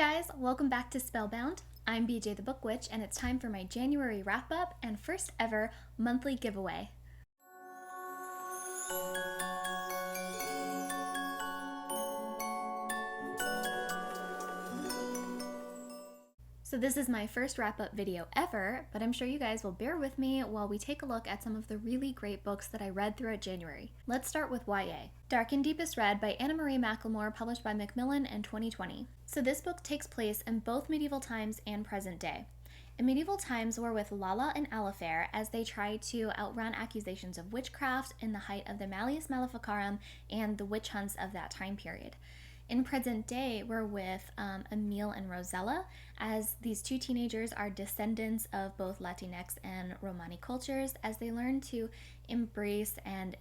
guys, welcome back to Spellbound. I'm BJ the Book Witch, and it's time for my January wrap-up and first ever monthly giveaway. So this is my first wrap-up video ever, but I'm sure you guys will bear with me while we take a look at some of the really great books that I read throughout January. Let's start with YA. Dark and Deepest Red by Anna Marie McLemore, published by Macmillan in 2020. So this book takes place in both medieval times and present day. In medieval times, we're with Lala and Alifair as they try to outrun accusations of witchcraft in the height of the Malleus Maleficarum and the witch hunts of that time period. In present day, we're with Emil and Rosella, as these two teenagers are descendants of both Latinx and Romani cultures as they learn to embrace and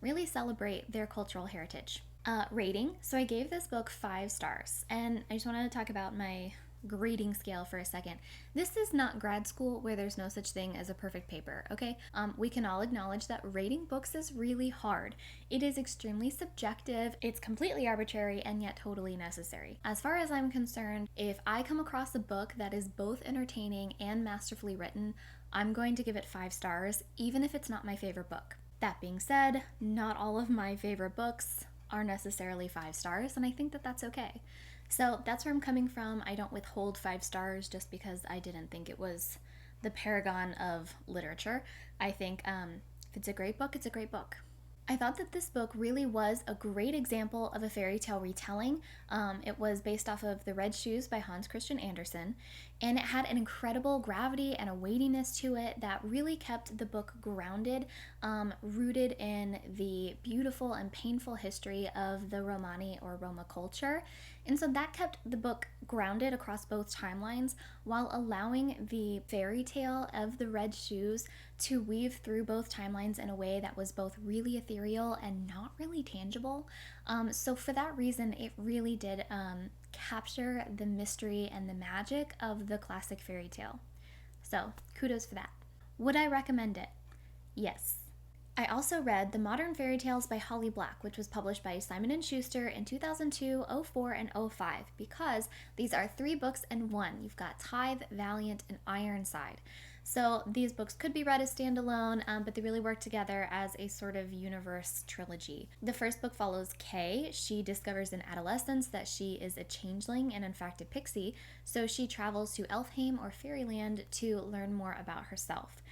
really celebrate their cultural heritage. Rating. So I gave this book 5 stars, and I just wanted to talk about my grading scale for a second. This is not grad school where there's no such thing as a perfect paper, okay? We can all acknowledge that rating books is really hard. It is extremely subjective, it's completely arbitrary, and yet totally necessary. As far as I'm concerned, if I come across a book that is both entertaining and masterfully written, I'm going to give it 5 stars, even if it's not my favorite book. That being said, not all of my favorite books are necessarily 5 stars, and I think that that's okay. So that's where I'm coming from. I don't withhold 5 stars just because I didn't think it was the paragon of literature. I think if it's a great book, it's a great book. I thought that this book really was a great example of a fairy tale retelling. It was based off of The Red Shoes by Hans Christian Andersen, and it had an incredible gravity and a weightiness to it that really kept the book grounded, rooted in the beautiful and painful history of the Romani or Roma culture. And so that kept the book grounded across both timelines while allowing the fairy tale of the Red Shoes to weave through both timelines in a way that was both really ethereal and not really tangible. So for that reason, it really did capture the mystery and the magic of the classic fairy tale. So kudos for that. Would I recommend it? Yes. I also read The Modern Fairy Tales by Holly Black, which was published by Simon & Schuster in 2002, 04, and 05, because these are 3 books in one. You've got Tithe, Valiant, and Ironside. So these books could be read as standalone, but they really work together as a sort of universe trilogy. The first book follows Kay. She discovers in adolescence that she is a changeling and in fact a pixie, so she travels to Elfheim or Fairyland to learn more about herself.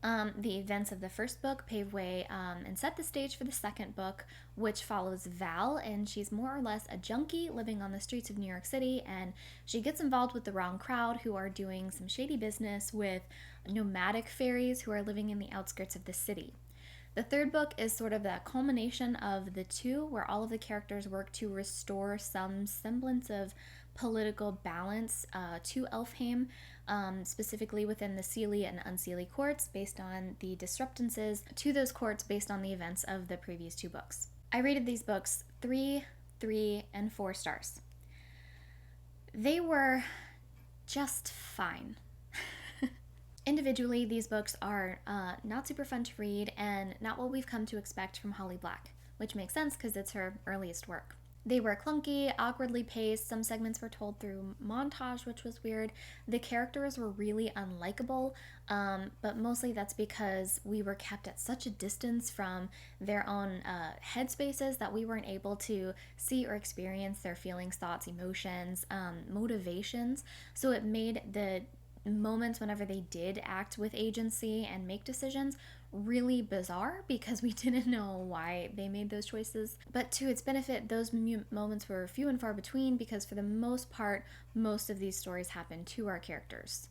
The events of the first book pave way and set the stage for the second book, which follows Val, and she's more or less a junkie living on the streets of New York City, and she gets involved with the wrong crowd who are doing some shady business with nomadic fairies who are living in the outskirts of the city. The third book is sort of that culmination of the two, where all of the characters work to restore some semblance of political balance to Elfheim, specifically within the Seelie and Unseelie courts, based on the disruptances to those courts based on the events of the previous 2 books. I rated these books 3, 3, and 4 stars. They were just fine. Individually, these books are not super fun to read and not what we've come to expect from Holly Black, which makes sense because it's her earliest work. They were clunky, awkwardly paced, some segments were told through montage, which was weird. The characters were really unlikable, but mostly that's because we were kept at such a distance from their own headspaces that we weren't able to see or experience their feelings, thoughts, emotions, motivations. So it made the moments whenever they did act with agency and make decisions really bizarre because we didn't know why they made those choices. But to its benefit, those moments were few and far between because for the most part, most of these stories happen to our characters.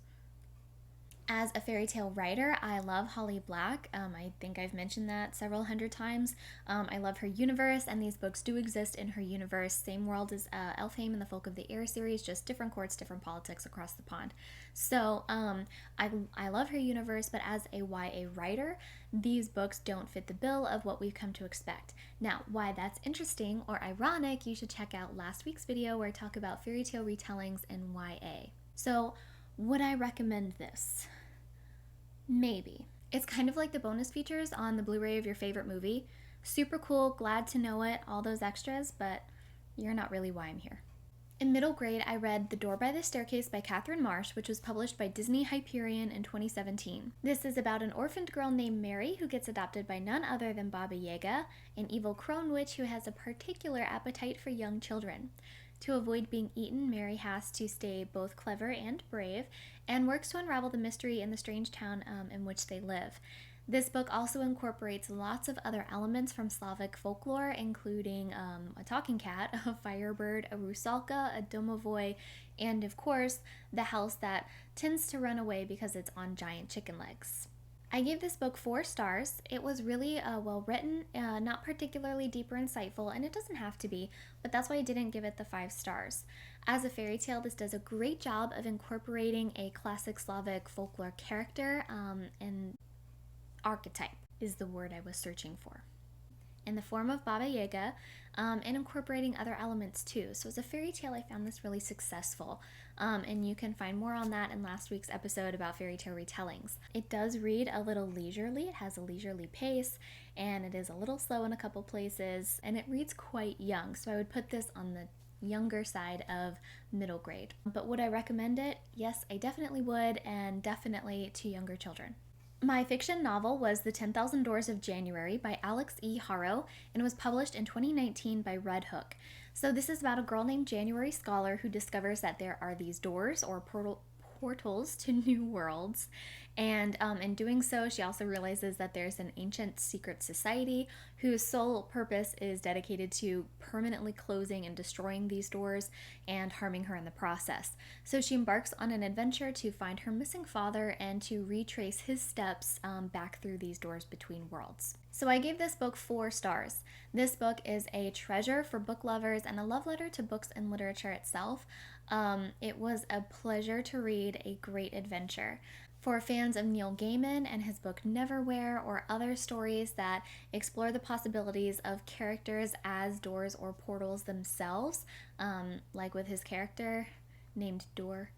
As a fairy tale writer, I love Holly Black. I think I've mentioned that several hundred times. I love her universe, and these books do exist in her universe. Same world as Elfheim and the Folk of the Air series, just different courts, different politics across the pond. So I love her universe, but as a YA writer, these books don't fit the bill of what we've come to expect. Now, why that's interesting or ironic, you should check out last week's video where I talk about fairy tale retellings in YA. So, would I recommend this? Maybe. It's kind of like the bonus features on the Blu-ray of your favorite movie. Super cool, glad to know it, all those extras, but you're not really why I'm here. In middle grade, I read The Door by the Staircase by Katherine Marsh, which was published by Disney Hyperion in 2017. This is about an orphaned girl named Mary who gets adopted by none other than Baba Yaga, an evil crone witch who has a particular appetite for young children. To avoid being eaten, Mary has to stay both clever and brave, and works to unravel the mystery in the strange town in which they live. This book also incorporates lots of other elements from Slavic folklore, including a talking cat, a firebird, a rusalka, a domovoi, and of course, the house that tends to run away because it's on giant chicken legs. I gave this book 4 stars. It was really well written, not particularly deep or insightful, and it doesn't have to be, but that's why I didn't give it the 5 stars. As a fairy tale, this does a great job of incorporating a classic Slavic folklore character and archetype is the word I was searching for, in the form of Baba Yaga, and incorporating other elements too. So as a fairy tale, I found this really successful, and you can find more on that in last week's episode about fairy tale retellings. It does read a little leisurely, it has a leisurely pace, and it is a little slow in a couple places, and it reads quite young, so I would put this on the younger side of middle grade. But would I recommend it? Yes, I definitely would, and definitely to younger children. My fiction novel was The 10,000 Doors of January by Alix E. Harrow, and was published in 2019 by Redhook. So this is about a girl named January Scholar who discovers that there are these doors or portals to new worlds, and in doing so, she also realizes that there's an ancient secret society whose sole purpose is dedicated to permanently closing and destroying these doors and harming her in the process. So she embarks on an adventure to find her missing father and to retrace his steps back through these doors between worlds. So I gave this book 4 stars. This book is a treasure for book lovers and a love letter to books and literature itself. It was a pleasure to read, a great adventure. For fans of Neil Gaiman and his book Neverwhere, or other stories that explore the possibilities of characters as doors or portals themselves, like with his character named Door,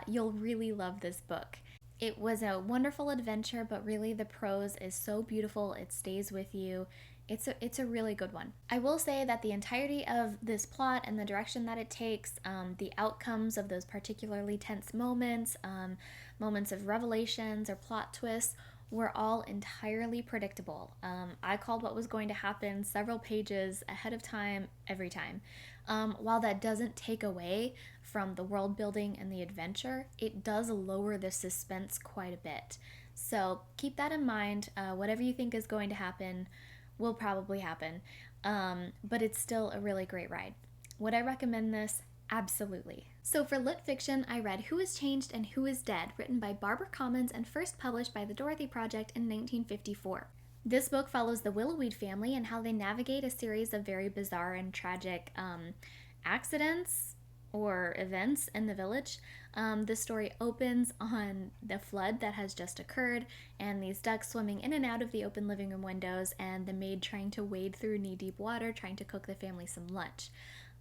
you'll really love this book. It was a wonderful adventure, but really the prose is so beautiful, it stays with you. It's a really good one. I will say that the entirety of this plot and the direction that it takes, the outcomes of those particularly tense moments, moments of revelations or plot twists, were all entirely predictable. I called what was going to happen several pages ahead of time, every time. While that doesn't take away from the world building and the adventure, it does lower the suspense quite a bit. So keep that in mind. Whatever you think is going to happen will probably happen, but it's still a really great ride. Would I recommend this? Absolutely. So for lit fiction, I read Who is Changed and Who is Dead, written by Barbara Comyns and first published by the Dorothy Project in 1954. This book follows the Willowweed family and how they navigate a series of very bizarre and tragic accidents or events in the village. The story opens on the flood that has just occurred, and these ducks swimming in and out of the open living room windows, and the maid trying to wade through knee-deep water trying to cook the family some lunch.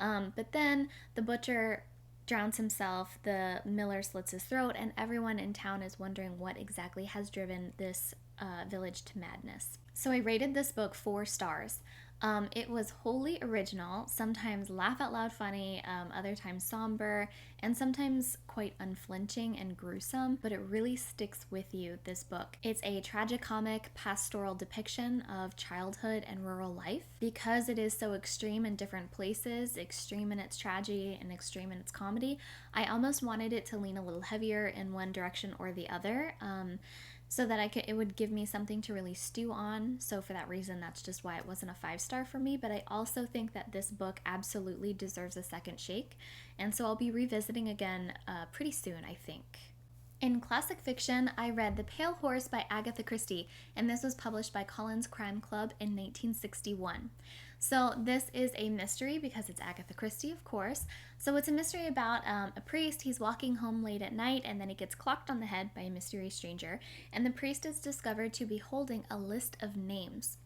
But then the butcher drowns himself, the miller slits his throat, and everyone in town is wondering what exactly has driven this village to madness. So I rated this book 4 stars. It was wholly original, sometimes laugh out loud funny, other times somber, and sometimes quite unflinching and gruesome, but it really sticks with you, this book. It's a tragicomic pastoral depiction of childhood and rural life. Because it is so extreme in different places, extreme in its tragedy and extreme in its comedy, I almost wanted it to lean a little heavier in one direction or the other, so that it would give me something to really stew on. So for that reason, that's just why it wasn't a 5-star for me. But I also think that this book absolutely deserves a second shake, and so I'll be revisiting again pretty soon, I think. In classic fiction, I read The Pale Horse by Agatha Christie, and this was published by Collins Crime Club in 1961. So this is a mystery because it's Agatha Christie, of course. So it's a mystery about a priest. He's walking home late at night, and then he gets clocked on the head by a mysterious stranger, and the priest is discovered to be holding a list of names.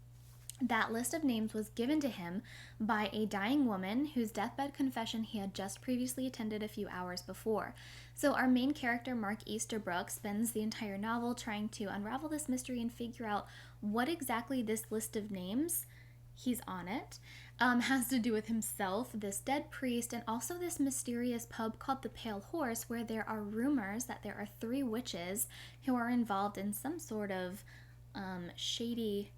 That list of names was given to him by a dying woman whose deathbed confession he had just previously attended a few hours before. So our main character, Mark Easterbrook, spends the entire novel trying to unravel this mystery and figure out what exactly this list of names, he's on it, has to do with himself, this dead priest, and also this mysterious pub called the Pale Horse, where there are rumors that there are 3 witches who are involved in some sort of shady,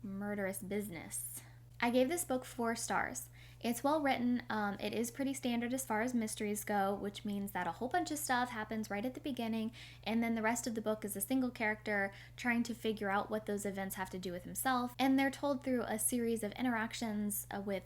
murderous business. I gave this book 4 stars. It's well written. It is pretty standard as far as mysteries go, which means that a whole bunch of stuff happens right at the beginning, and then the rest of the book is a single character trying to figure out what those events have to do with himself, and they're told through a series of interactions with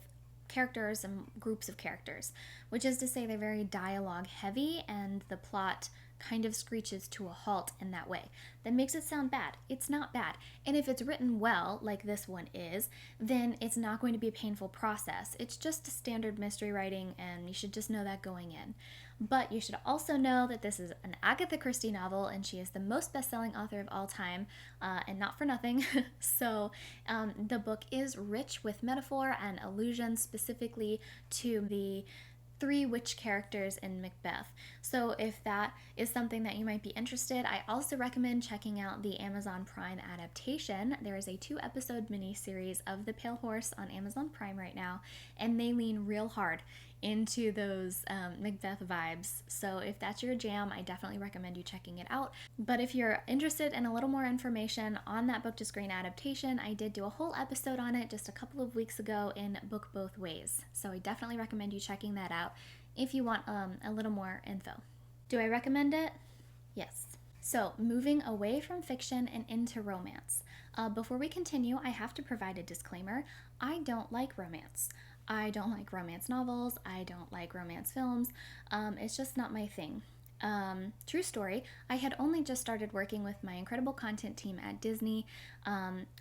characters and groups of characters, which is to say they're very dialogue heavy, and the plot kind of screeches to a halt in that way. That makes it sound bad. It's not bad. And if it's written well, like this one is, then it's not going to be a painful process. It's just a standard mystery writing, and you should just know that going in. But you should also know that this is an Agatha Christie novel, and she is the most best-selling author of all time, and not for nothing. So the book is rich with metaphor and allusions specifically to the 3 witch characters in Macbeth. So if that is something that you might be interested, I also recommend checking out the Amazon Prime adaptation. There is a 2-episode miniseries of The Pale Horse on Amazon Prime right now, and they lean real hard into those Macbeth vibes. So if that's your jam, I definitely recommend you checking it out. But if you're interested in a little more information on that book to screen adaptation, I did do a whole episode on it just a couple of weeks ago in Book Both Ways. So I definitely recommend you checking that out if you want a little more info. Do I recommend it? Yes. So moving away from fiction and into romance. Before we continue, I have to provide a disclaimer. I don't like romance. I don't like romance novels. I don't like romance films. It's just not my thing. True story, I had only just started working with my incredible content team at Disney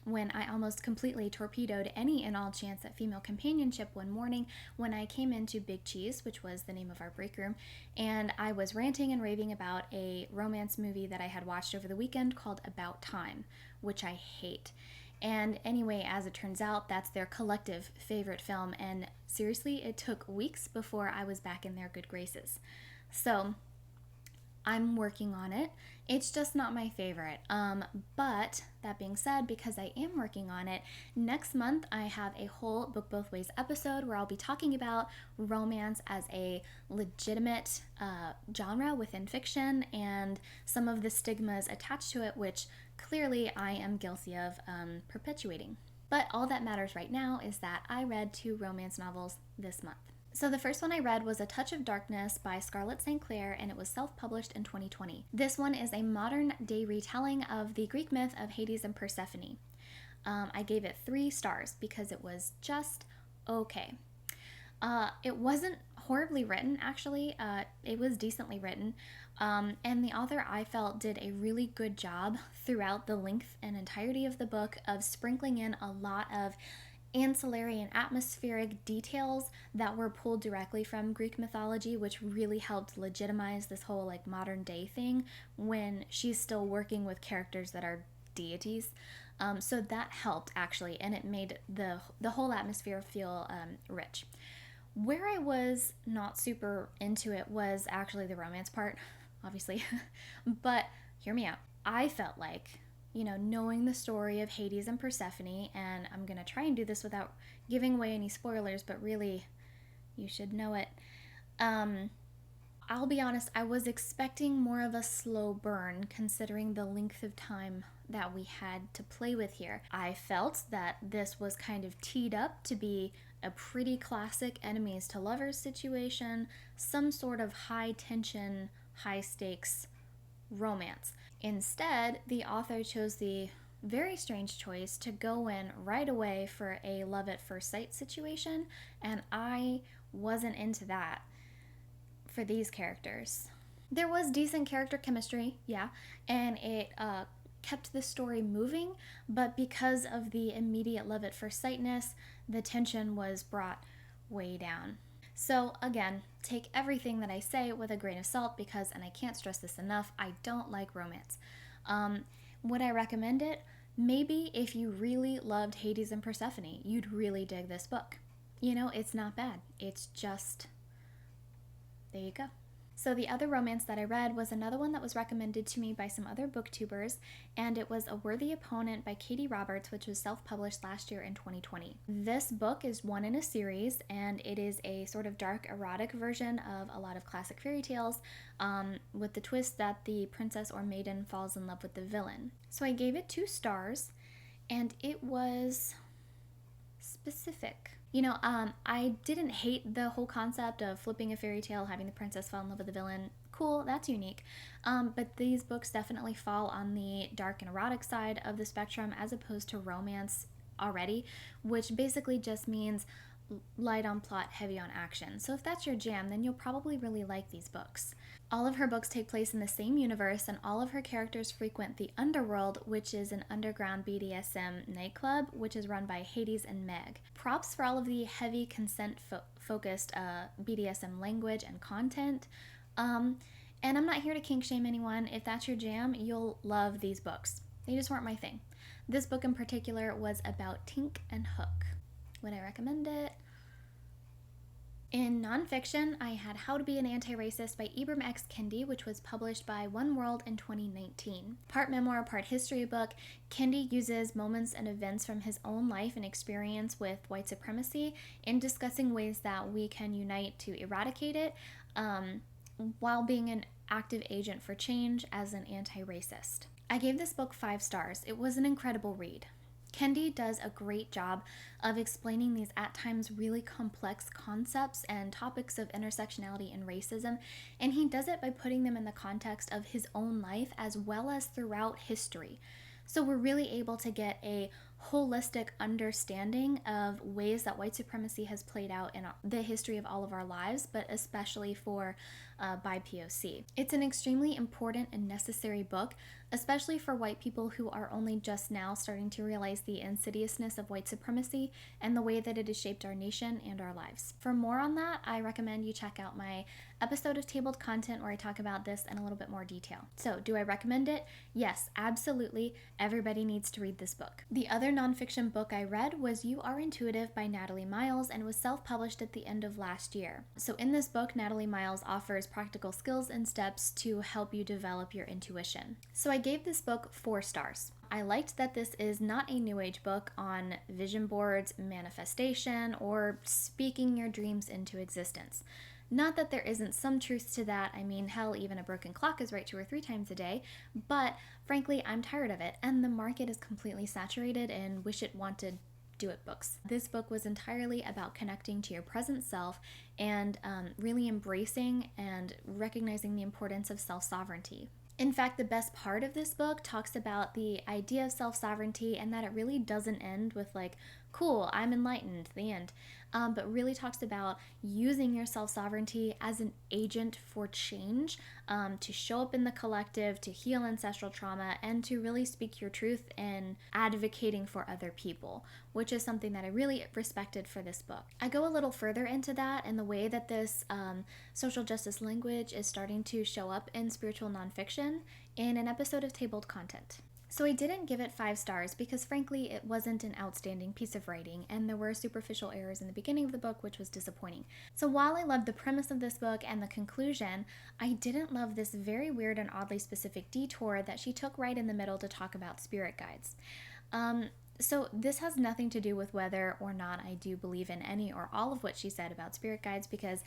when I almost completely torpedoed any and all chance at female companionship one morning when I came into Big Cheese, which was the name of our break room, and I was ranting and raving about a romance movie that I had watched over the weekend called About Time, which I hate. And anyway, as it turns out, that's their collective favorite film, and seriously, it took weeks before I was back in their good graces. So I'm working on it. It's just not my favorite. But that being said, because I am working on it, next month I have a whole Book Both Ways episode where I'll be talking about romance as a legitimate genre within fiction and some of the stigmas attached to it, which clearly I am guilty of perpetuating. But all that matters right now is that I read 2 romance novels this month. So the first one I read was A Touch of Darkness by Scarlett St. Clair, and it was self-published in 2020. This one is a modern-day retelling of the Greek myth of Hades and Persephone. I gave it 3 stars because it was just okay. It wasn't horribly written, actually. It was decently written, and the author, I felt, did a really good job throughout the length and entirety of the book of sprinkling in a lot of ancillary and atmospheric details that were pulled directly from Greek mythology, which really helped legitimize this whole like modern day thing when she's still working with characters that are deities. So that helped actually, and it made the whole atmosphere feel rich. Where I was not super into it was actually the romance part, obviously, but hear me out. I felt like, knowing the story of Hades and Persephone, and I'm going to try and do this without giving away any spoilers, but really, you should know it. I'll be honest, I was expecting more of a slow burn considering the length of time that we had to play with here. I felt that this was kind of teed up to be a pretty classic enemies to lovers situation, some sort of high tension, high stakes romance. Instead, the author chose the very strange choice to go in right away for a love at first sight situation, and I wasn't into that for these characters. There was decent character chemistry, yeah, and it kept the story moving, but because of the immediate love at first sightness, the tension was brought way down. So again, take everything that I say with a grain of salt because, and I can't stress this enough, I don't like romance. Would I recommend it? Maybe if you really loved Hades and Persephone, you'd really dig this book. It's not bad. It's just, there you go. So the other romance that I read was another one that was recommended to me by some other booktubers, and it was A Worthy Opponent by Katie Roberts, which was self-published last year in 2020. This book is one in a series, and it is a sort of dark erotic version of a lot of classic fairy tales, with the twist that the princess or maiden falls in love with the villain. So I gave it 2 stars, and it was specific. I didn't hate the whole concept of flipping a fairy tale, having the princess fall in love with the villain. Cool, that's unique. But these books definitely fall on the dark and erotic side of the spectrum as opposed to romance already, which basically just means light on plot, heavy on action. So if that's your jam, then you'll probably really like these books. All of her books take place in the same universe, and all of her characters frequent the Underworld, which is an underground BDSM nightclub, which is run by Hades and Meg. Props for all of the heavy consent-focused BDSM language and content. And I'm not here to kink shame anyone. If that's your jam, you'll love these books. They just weren't my thing. This book in particular was about Tink and Hook. Would I recommend it? In nonfiction, I had How to Be an Antiracist by Ibram X. Kendi, which was published by One World in 2019. Part memoir, part history book, Kendi uses moments and events from his own life and experience with white supremacy in discussing ways that we can unite to eradicate it, while being an active agent for change as an anti-racist. I gave this book 5 stars. It was an incredible read. Kendi does a great job of explaining these at times really complex concepts and topics of intersectionality and racism, and he does it by putting them in the context of his own life as well as throughout history. So we're really able to get a holistic understanding of ways that white supremacy has played out in the history of all of our lives, but especially for BIPOC. It's an extremely important and necessary book, especially for white people who are only just now starting to realize the insidiousness of white supremacy and the way that it has shaped our nation and our lives. For more on that, I recommend you check out my episode of Tabled Content where I talk about this in a little bit more detail. So, do I recommend it? Yes, absolutely. Everybody needs to read this book. The other nonfiction book I read was You Are Intuitive by Natalie Miles, and was self-published at the end of last year. So in this book, Natalie Miles offers practical skills and steps to help you develop your intuition. So I gave this book 4 stars. I liked that this is not a new age book on vision boards, manifestation, or speaking your dreams into existence. Not that there isn't some truth to that. I mean, hell, even a broken clock is right 2 or 3 times a day. But frankly, I'm tired of it, and the market is completely saturated in wish it wanted do it books. This book was entirely about connecting to your present self and really embracing and recognizing the importance of self-sovereignty. In fact, the best part of this book talks about the idea of self-sovereignty and that it really doesn't end with like, cool, I'm enlightened, the end. But really talks about using your self-sovereignty as an agent for change, to show up in the collective, to heal ancestral trauma, and to really speak your truth in advocating for other people, which is something that I really respected for this book. I go a little further into that in the way that this social justice language is starting to show up in spiritual nonfiction in an episode of Tabled Content. So I didn't give it 5 stars because frankly it wasn't an outstanding piece of writing and there were superficial errors in the beginning of the book which was disappointing. So while I loved the premise of this book and the conclusion, I didn't love this very weird and oddly specific detour that she took right in the middle to talk about spirit guides. So this has nothing to do with whether or not I do believe in any or all of what she said about spirit guides because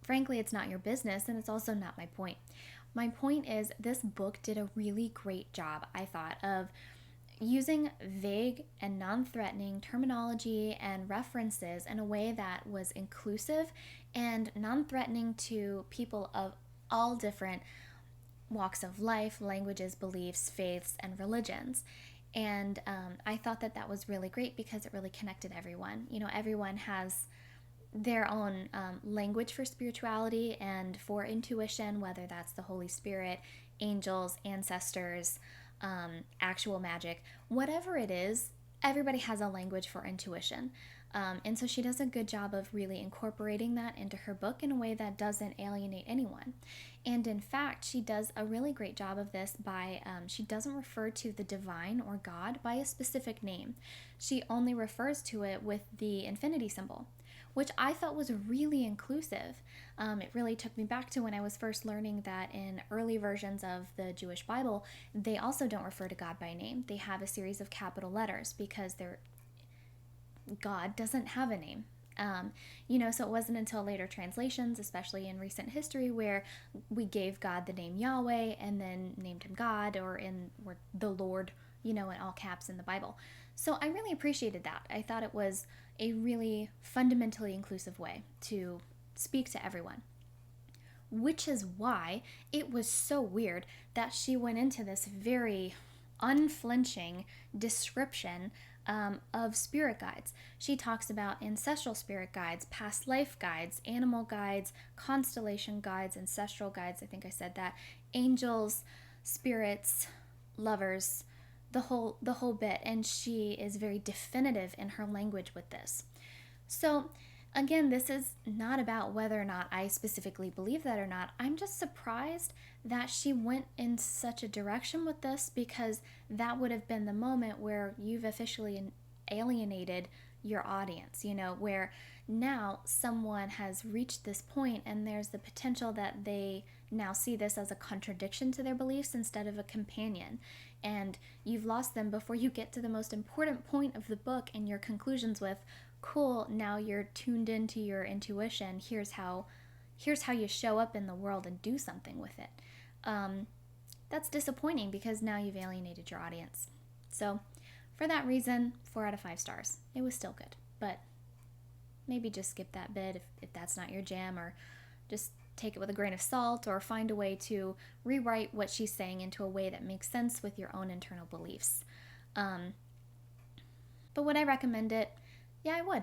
frankly it's not your business and it's also not my point. My point is this book did a really great job, I thought, of using vague and non-threatening terminology and references in a way that was inclusive and non-threatening to people of all different walks of life, languages, beliefs, faiths, and religions. And I thought that that was really great because it really connected everyone. You know, everyone has their own language for spirituality and for intuition, whether that's the Holy Spirit, angels, ancestors, actual magic, whatever it is, everybody has a language for intuition. And so she does a good job of really incorporating that into her book in a way that doesn't alienate anyone. And in fact, she does a really great job of this by, she doesn't refer to the divine or God by a specific name. She only refers to it with the infinity symbol, which I felt was really inclusive. It really took me back to when I was first learning that in early versions of the Jewish Bible, they also don't refer to God by name. They have a series of capital letters because God doesn't have a name. So it wasn't until later translations, especially in recent history, where we gave God the name Yahweh and then named him God, or the Lord, in all caps in the Bible. So I really appreciated that. I thought it was a really fundamentally inclusive way to speak to everyone. Which is why it was so weird that she went into this very unflinching description of spirit guides. She talks about ancestral spirit guides, past life guides, animal guides, constellation guides, ancestral guides, I think I said that, angels, spirits, lovers, the whole bit. And she is very definitive in her language with this. So again, this is not about whether or not I specifically believe that or not. I'm just surprised that she went in such a direction with this, because that would have been the moment where you've officially alienated your audience, where now someone has reached this point and there's the potential that they now see this as a contradiction to their beliefs instead of a companion. And you've lost them before you get to the most important point of the book and your conclusions with, cool, now you're tuned into your intuition. Here's how you show up in the world and do something with it. That's disappointing because now you've alienated your audience. So for that reason, 4 out of 5 stars. It was still good, but maybe just skip that bit if that's not your jam, or just take it with a grain of salt, or find a way to rewrite what she's saying into a way that makes sense with your own internal beliefs. But would I recommend it? Yeah, I would.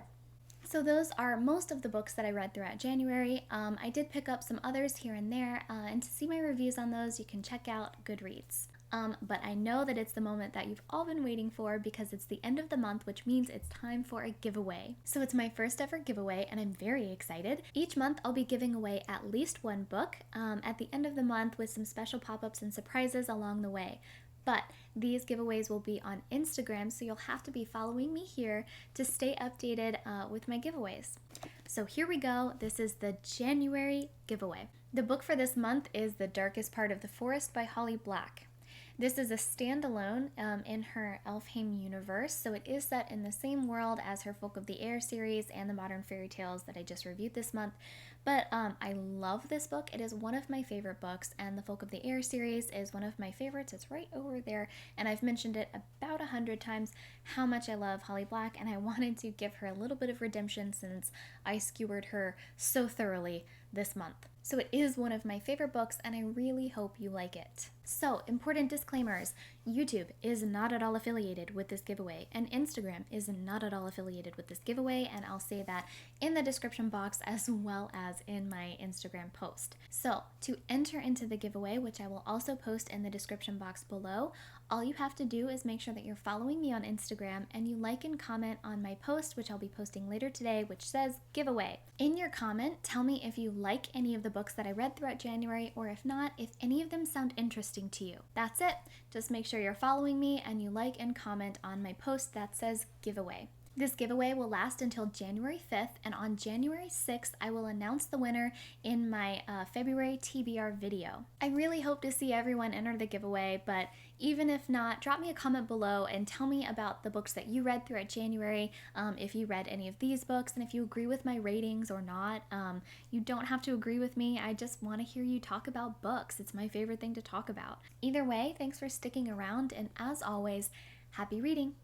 So those are most of the books that I read throughout January. I did pick up some others here and there, and to see my reviews on those, you can check out Goodreads. But I know that it's the moment that you've all been waiting for, because it's the end of the month, which means it's time for a giveaway. So it's my first ever giveaway, and I'm very excited. Each month I'll be giving away at least one book at the end of the month, with some special pop-ups and surprises along the way. But these giveaways will be on Instagram, so you'll have to be following me here to stay updated with my giveaways. So here we go. This is the January giveaway. The book for this month is The Darkest Part of the Forest by Holly Black. This is a standalone in her Elfhame universe, so it is set in the same world as her Folk of the Air series and the modern fairy tales that I just reviewed this month. But I love this book. It is one of my favorite books, and the Folk of the Air series is one of my favorites. It's right over there, and I've mentioned it about 100 times how much I love Holly Black, and I wanted to give her a little bit of redemption since I skewered her so thoroughly this month. So it is one of my favorite books, and I really hope you like it. So, important disclaimers. YouTube is not at all affiliated with this giveaway, and Instagram is not at all affiliated with this giveaway, and I'll say that in the description box as well as in my Instagram post. So, to enter into the giveaway, which I will also post in the description box below, all you have to do is make sure that you're following me on Instagram and you like and comment on my post, which I'll be posting later today, which says giveaway. In your comment, tell me if you like any of the books that I read throughout January, or if not, if any of them sound interesting to you. That's it. Just make sure you're following me and you like and comment on my post that says giveaway. This giveaway will last until January 5th, and on January 6th, I will announce the winner in my February TBR video. I really hope to see everyone enter the giveaway, but even if not, drop me a comment below and tell me about the books that you read throughout January, if you read any of these books, and if you agree with my ratings or not. You don't have to agree with me. I just want to hear you talk about books. It's my favorite thing to talk about. Either way, thanks for sticking around, and as always, happy reading!